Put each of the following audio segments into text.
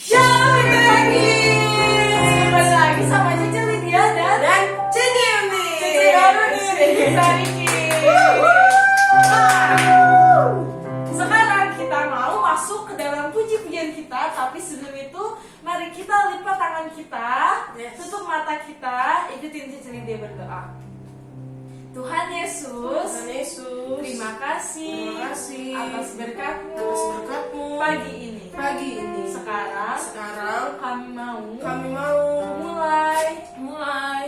Shalom lagi. Kembali lagi sama Cici Lydia dan Cici Yuni. Cici baru nih kita Riki. Sekarang kita mau masuk ke dalam puji-pujian kita, tapi sebelum itu mari kita lipat tangan kita, tutup mata kita, ikutin Cici Lydia berdoa. Tuhan Yesus, terima kasih atas berkat-Mu pagi ini. Sekarang kami mau mulai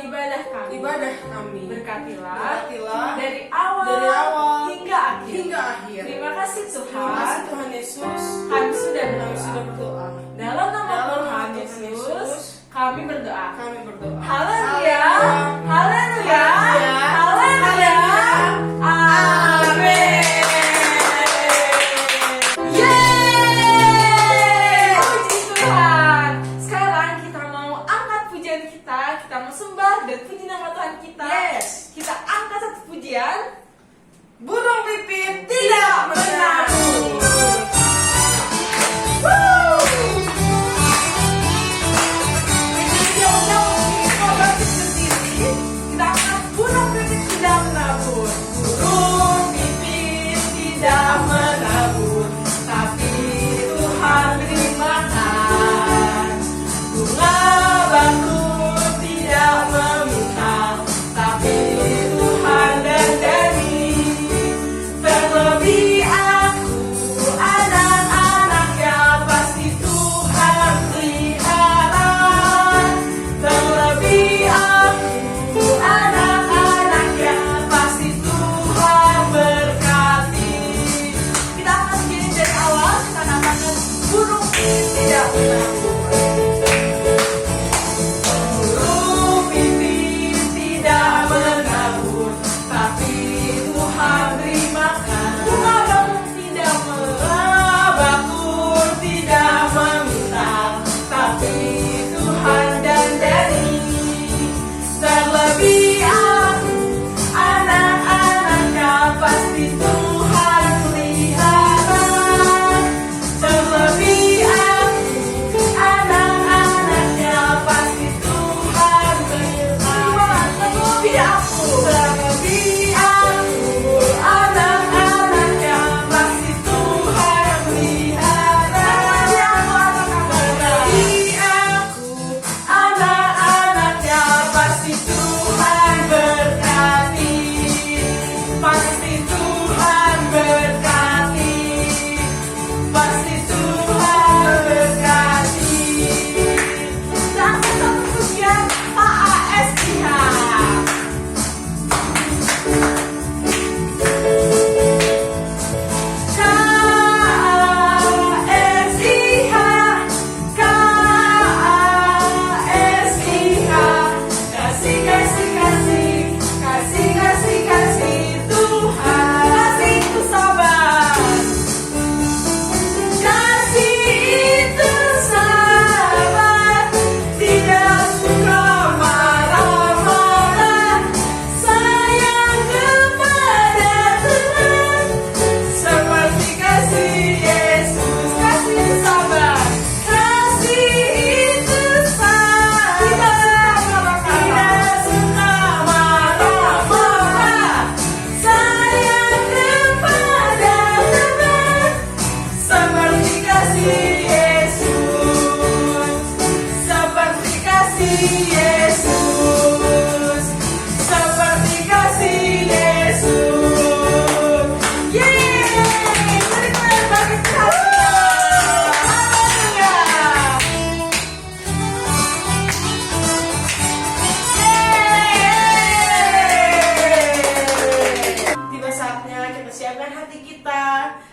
ibadah kami. Berkatilah dari awal hingga akhir. Terima kasih Tuhan Yesus. Kami sudah berdoa. Dalam nama Tuhan Yesus kami berdoa. Haleluya. Haleluya. Haleluya. Haleluya. Amin. Yeay! Puji Tuhan. Sekarang kita mau angkat pujian kita. Kita mau sembah dan puji nama Tuhan kita. Yes. Kita angkat satu pujian. Burung pipit tidak menabur.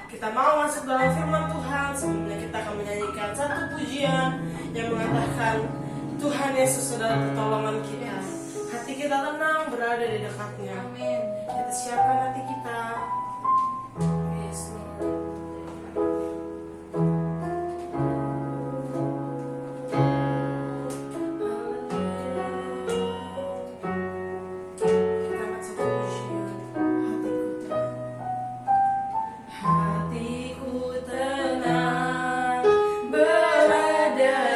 Kita mau masuk dalam firman Tuhan. Sebelumnya kita akan menyanyikan satu pujian yang mengatakan Tuhan Yesus adalah pertolongan kita. Hati kita tenang berada di dekatnya. Amin. Kita siapkan hati kita. Yes, Lord. Kita akan satu pujian. Hatiku tenang berada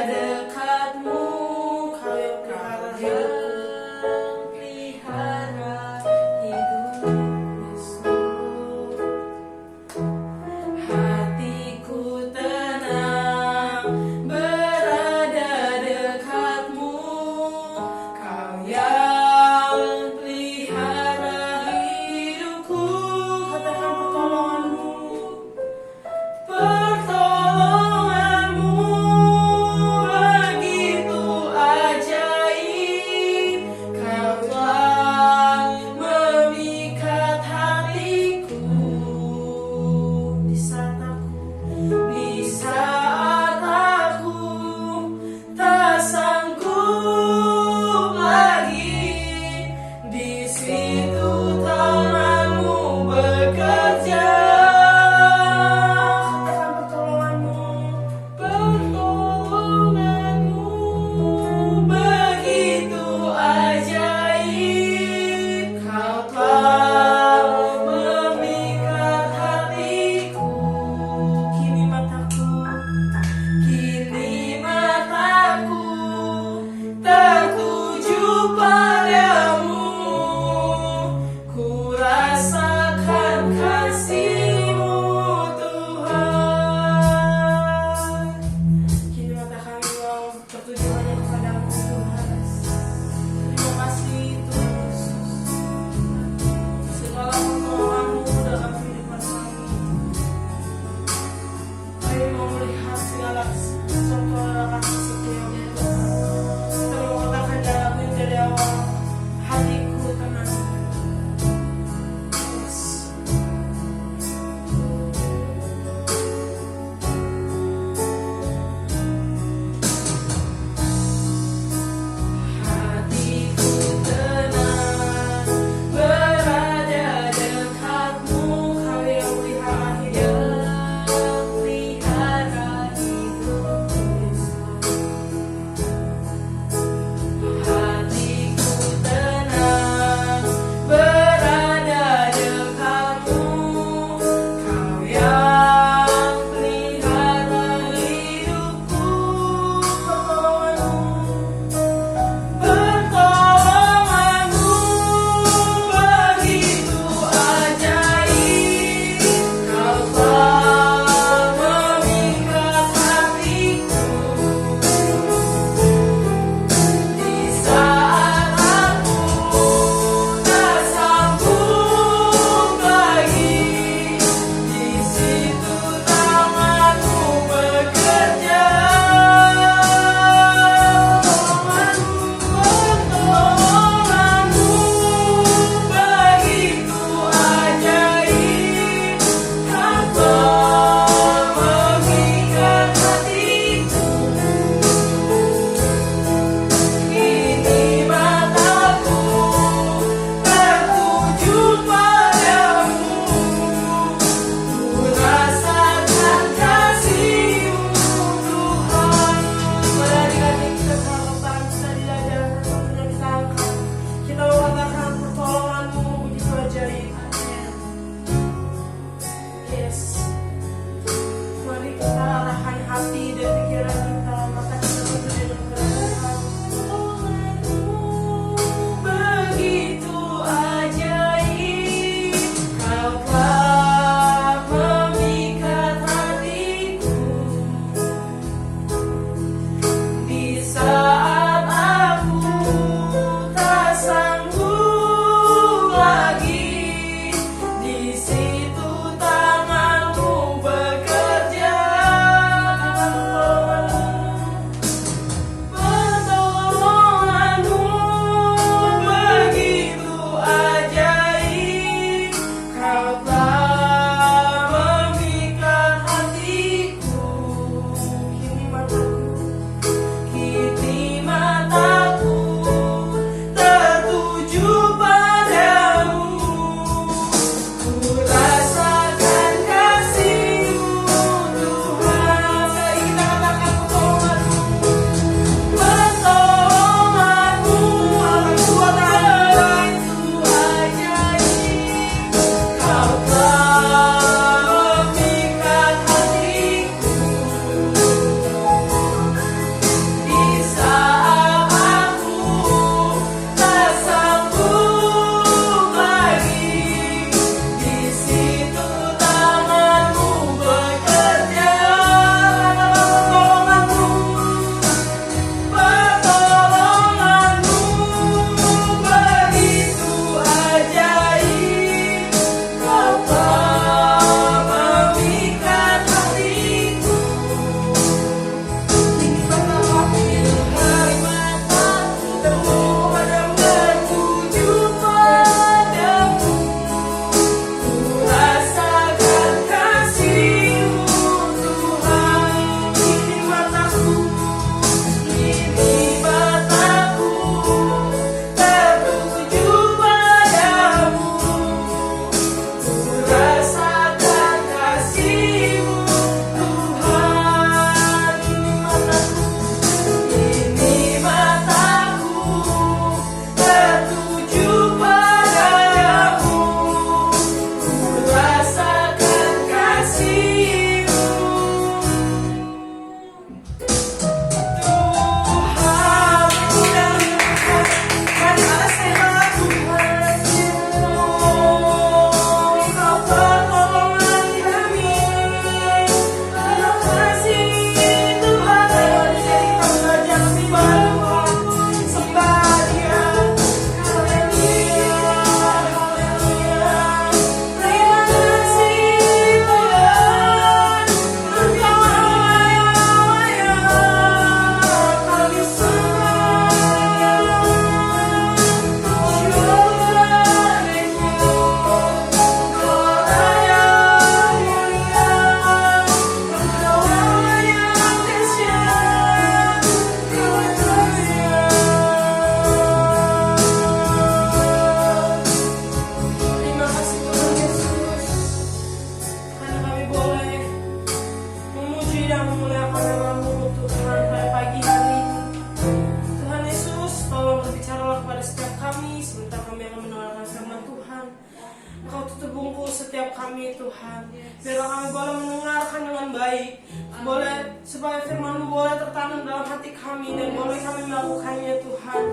hati kami dan boleh kami melakukannya Tuhan.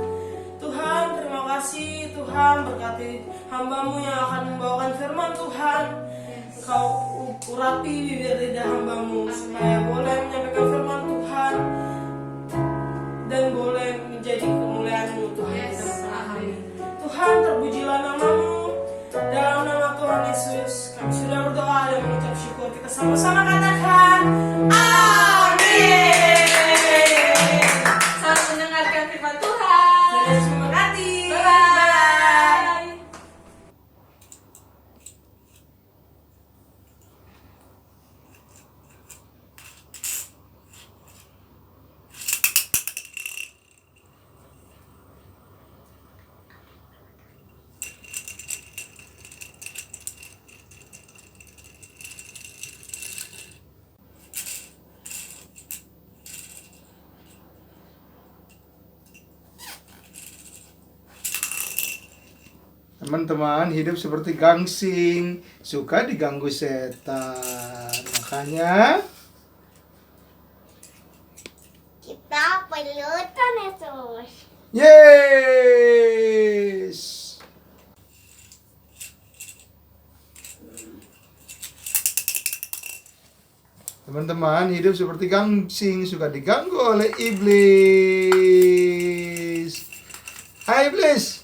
Tuhan, terima kasih Tuhan, berkati hamba-Mu yang akan membawakan firman Tuhan. Engkau urapi bibir lidah hamba-Mu supaya boleh menyampaikan firman Tuhan dan boleh menjadi kemuliaan-Mu Tuhan. Amin. Tuhan, terpujilah nama-Mu. Dalam nama Tuhan Yesus kami sudah berdoa dan mengucap syukur. Kita sama-sama katakan amin. Selamat mendengarkan firman Tuhan. Tuhan Yesus memberkati. Bye. Teman-teman, hidup seperti gangsing, suka diganggu setan. Makanya kita perlu Tuhan Yesus. yes. Teman-teman, hidup seperti gangsing, suka diganggu oleh iblis. Hai iblis.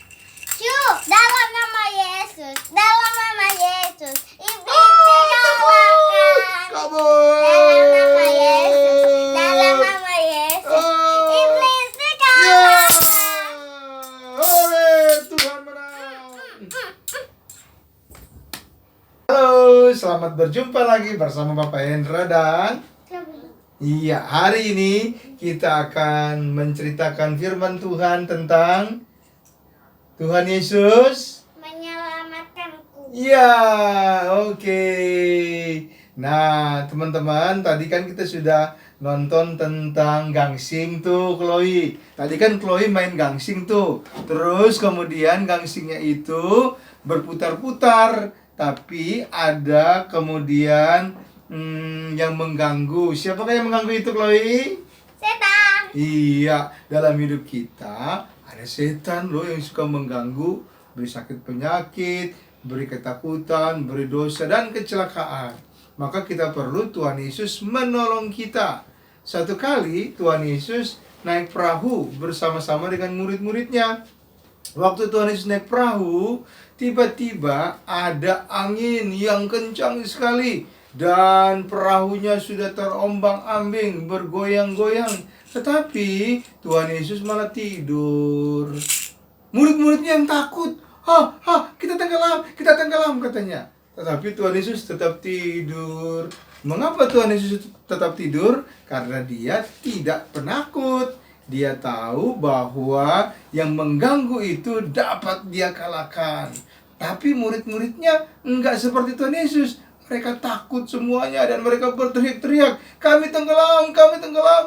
Syuk, dalam nama Yesus, dalam nama Yesus, iblis dikalahkan. Kabur. Dalam nama Yesus, dalam nama Yesus, iblis dikalahkan. Oleh Tuhan menang. Halo, selamat berjumpa lagi bersama Bapak Hendra dan iya, hari ini kita akan menceritakan firman Tuhan tentang Tuhan Yesus Menyelamatkanku. iya, oke. Nah, teman-teman, tadi kan kita sudah nonton tentang gangsing tuh, Chloe. Tadi kan Chloe main gangsing tuh. Terus kemudian gangsingnya itu berputar-putar, tapi ada kemudian yang mengganggu. Siapakah yang mengganggu itu, Chloe? Setan. Iya, dalam hidup kita ada setan loh yang suka mengganggu, beri sakit penyakit, beri ketakutan, beri dosa dan kecelakaan. Maka kita perlu Tuhan Yesus menolong kita. Satu kali Tuhan Yesus naik perahu bersama-sama dengan murid-muridnya. Waktu Tuhan Yesus naik perahu, tiba-tiba ada angin yang kencang sekali dan perahunya sudah terombang-ambing, bergoyang-goyang. Tetapi Tuhan Yesus malah tidur. Murid-muridnya yang takut. Kita tenggelam katanya. Tetapi Tuhan Yesus tetap tidur. Mengapa Tuhan Yesus tetap tidur? Karena dia tidak penakut. Dia tahu bahwa yang mengganggu itu dapat dia kalahkan. Tapi murid-muridnya enggak seperti Tuhan Yesus. Mereka takut semuanya dan mereka berteriak-teriak, kami tenggelam,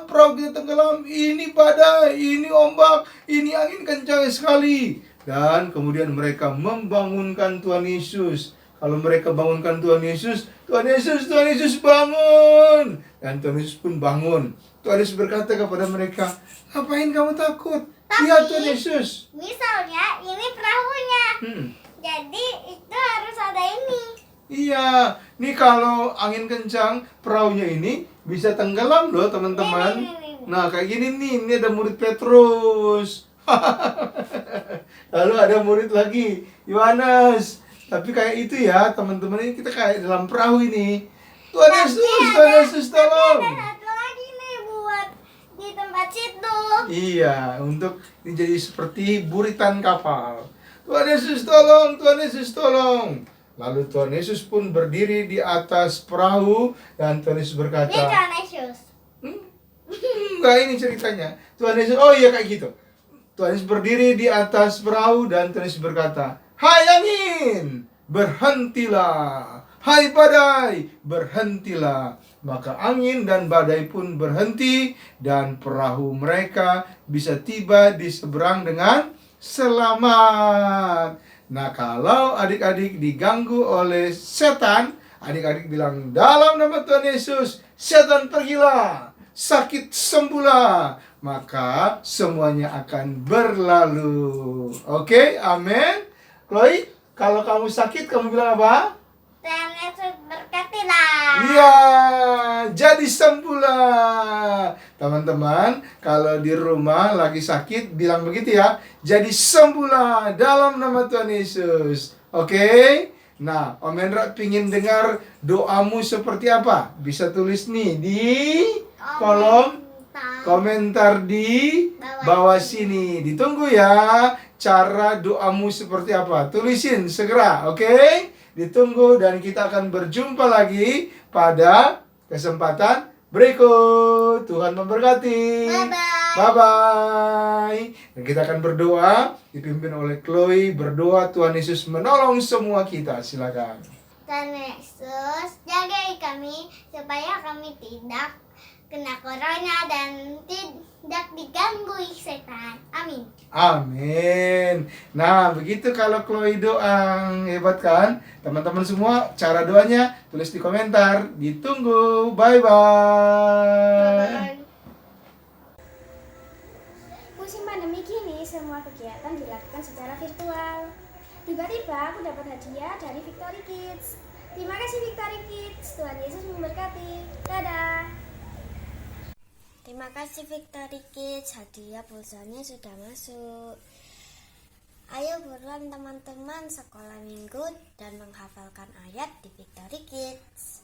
perahu kita tenggelam, ini badai, ini ombak, ini angin kencang sekali. Dan kemudian mereka membangunkan Tuhan Yesus. Kalau mereka bangunkan Tuhan Yesus, Tuhan Yesus bangun. Dan Tuhan Yesus pun bangun. Tuhan Yesus berkata kepada mereka, ngapain kamu takut? Lihat Tuhan Yesus. Misalnya ini perahunya. Jadi itu harus ada ini. Iya, nih kalau angin kencang, perahunya ini bisa tenggelam loh teman-teman. Nah kayak gini nih, ini ada murid Petrus. Lalu ada murid lagi, Yohanes. Tapi kayak itu ya teman-teman, ini kita kayak dalam perahu ini. Tuhan Yesus tolong. Ada satu lagi nih buat di tempat situ. Iya, untuk menjadi seperti buritan kapal. Tuhan Yesus tolong, Tuhan Yesus tolong. Lalu Tuhan Yesus pun berdiri di atas perahu dan Tuhan Yesus berkata, Ini Tuhan Yesus. enggak, ini ceritanya. Tuhan Yesus, oh iya kayak gitu. Tuhan Yesus berdiri di atas perahu dan Tuhan Yesus berkata, hai angin, berhentilah. Hai badai, berhentilah. Maka angin dan badai pun berhenti dan perahu mereka bisa tiba di seberang dengan selamat. Nah, kalau adik-adik diganggu oleh setan, adik-adik bilang, dalam nama Tuhan Yesus, setan pergilah. sakit sembuhlah, maka semuanya akan berlalu. Oke, amin. Chloe, kalau kamu sakit, kamu bilang apa? Tuhan Yesus berkatilah. Iya, jadi sembuhlah. Teman-teman, kalau di rumah lagi sakit, bilang begitu ya. Jadi sembuhlah dalam nama Tuhan Yesus. Oke? Nah, Om Hendra pingin dengar doamu seperti apa? Bisa tulis nih di kolom komentar di bawah sini. Ditunggu ya cara doamu seperti apa. Tulisin segera, oke? Ditunggu dan kita akan berjumpa lagi pada kesempatan berikut. Tuhan memberkati. Bye-bye. Bye-bye. Dan kita akan berdoa dipimpin oleh Chloe. Berdoa Tuhan Yesus menolong semua kita. Silakan. Tuhan Yesus, jagai kami supaya kami tidak kena corona dan tidak diganggu setan. Amin. Amin. Nah, begitu kalau Chloe doa. Hebat kan? Teman-teman semua, cara doanya tulis di komentar. Ditunggu. Bye-bye. Musim pandemi kini, semua kegiatan dilakukan secara virtual. Tiba-tiba aku dapat hadiah dari Victory Kids. Terima kasih Victory Kids, Tuhan Yesus memberkati. Dadah. Terima kasih Victory Kids, hadiah pulsanya sudah masuk. Ayo buruan teman-teman sekolah minggu dan menghafalkan ayat di Victory Kids.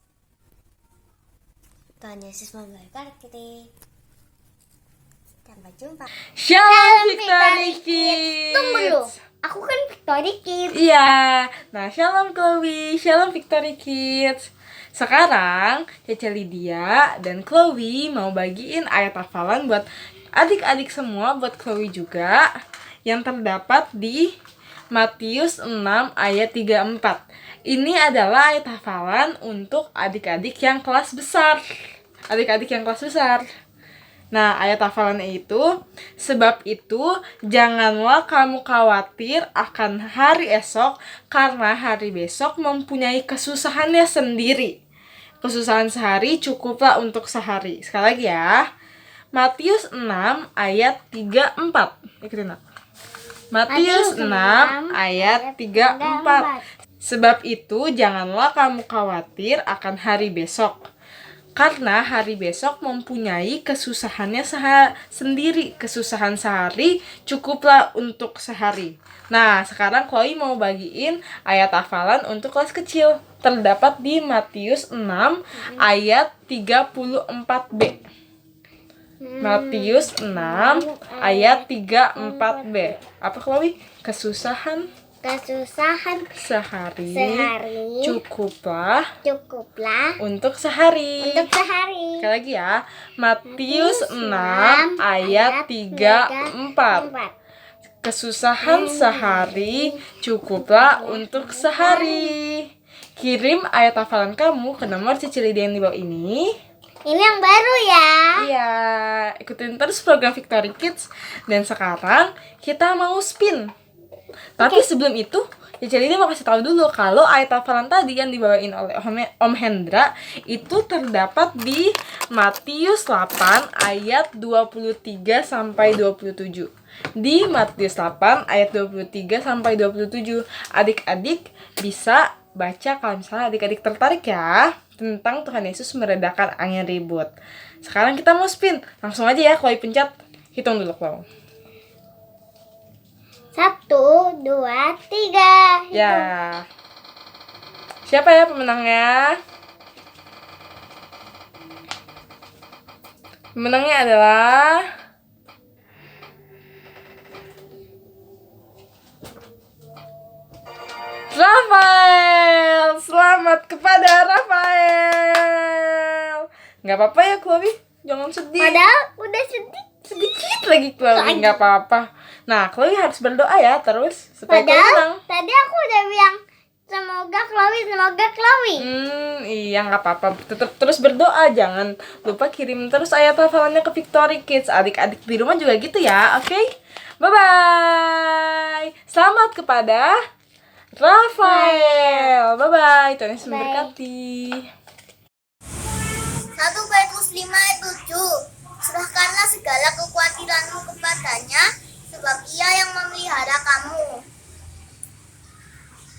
Tuhan Yesus memberkati. Sampai jumpa. Shalom Victory Kids. Tunggu dulu, aku kan Victory Kids. Iya. Nah, shalom Chloe, shalom Victory Kids. Sekarang Cece Lydia dan Chloe mau bagiin ayat hafalan buat adik-adik semua, buat Chloe juga, yang terdapat di Matius 6 ayat 34. Ini adalah ayat hafalan untuk adik-adik yang kelas besar. Adik-adik yang kelas besar. Nah, ayat hafalannya itu, sebab itu janganlah kamu khawatir akan hari esok, karena hari besok mempunyai kesusahannya sendiri. Kesusahan sehari cukuplah untuk sehari. Sekali lagi ya. Matius 6 ayat 34. Ikutin aku. Matius 6 ayat 34. Sebab itu janganlah kamu khawatir akan hari besok, karena hari besok mempunyai kesusahannya sendiri. Kesusahan sehari cukuplah untuk sehari. Nah, sekarang Chloe mau bagiin ayat hafalan untuk kelas kecil. Terdapat di Matius 6 ayat 34b. Matius 6 ayat 34b. Apa Chloe? Kesusahan sehari cukuplah untuk sehari. Sekali lagi ya. Matius 6 ayat 34. Kesusahan sehari cukuplah untuk sehari. Kirim ayat hafalan kamu ke nomor Cece Lydia yang di bawah ini. Ini yang baru ya. Iya, ikutin terus program Victory Kids. Dan sekarang kita mau spin. Tapi sebelum itu, Cece Lydia mau kasih tahu dulu kalau ayat hafalan tadi yang dibawain oleh Om Hendra itu terdapat di Matius 8 ayat 23 sampai 27. Di Matius 8 ayat 23 sampai 27. Adik-adik bisa baca kalau misalnya adik-adik tertarik ya tentang Tuhan Yesus meredakan angin ribut. Sekarang kita mau spin. Langsung aja ya, Chloe pencet. Hitung dulu, Chloe. 1, 2, 3. Ya. Siapa ya pemenangnya? Pemenangnya adalah Rafael. Selamat kepada Rafael. Nggak apa-apa ya Chloe, jangan sedih. Padahal udah Sedikit lagi Chloe, nggak apa-apa. Nah, Chloe harus berdoa ya terus supaya Chloe menang. Tadi aku udah bilang semoga Chloe. Iya nggak apa-apa. Tetap terus berdoa, jangan lupa kirim terus ayat hafalannya ke Victory Kids. Adik-adik di rumah juga gitu ya, oke? Bye bye. Selamat kepada Rafael. Bye bye. Tuhan Yesus memberkati. Satu bait muslim ayat 7. Serahkanlah segala kekhawatiranmu kepadanya, sebab ia yang memelihara kamu.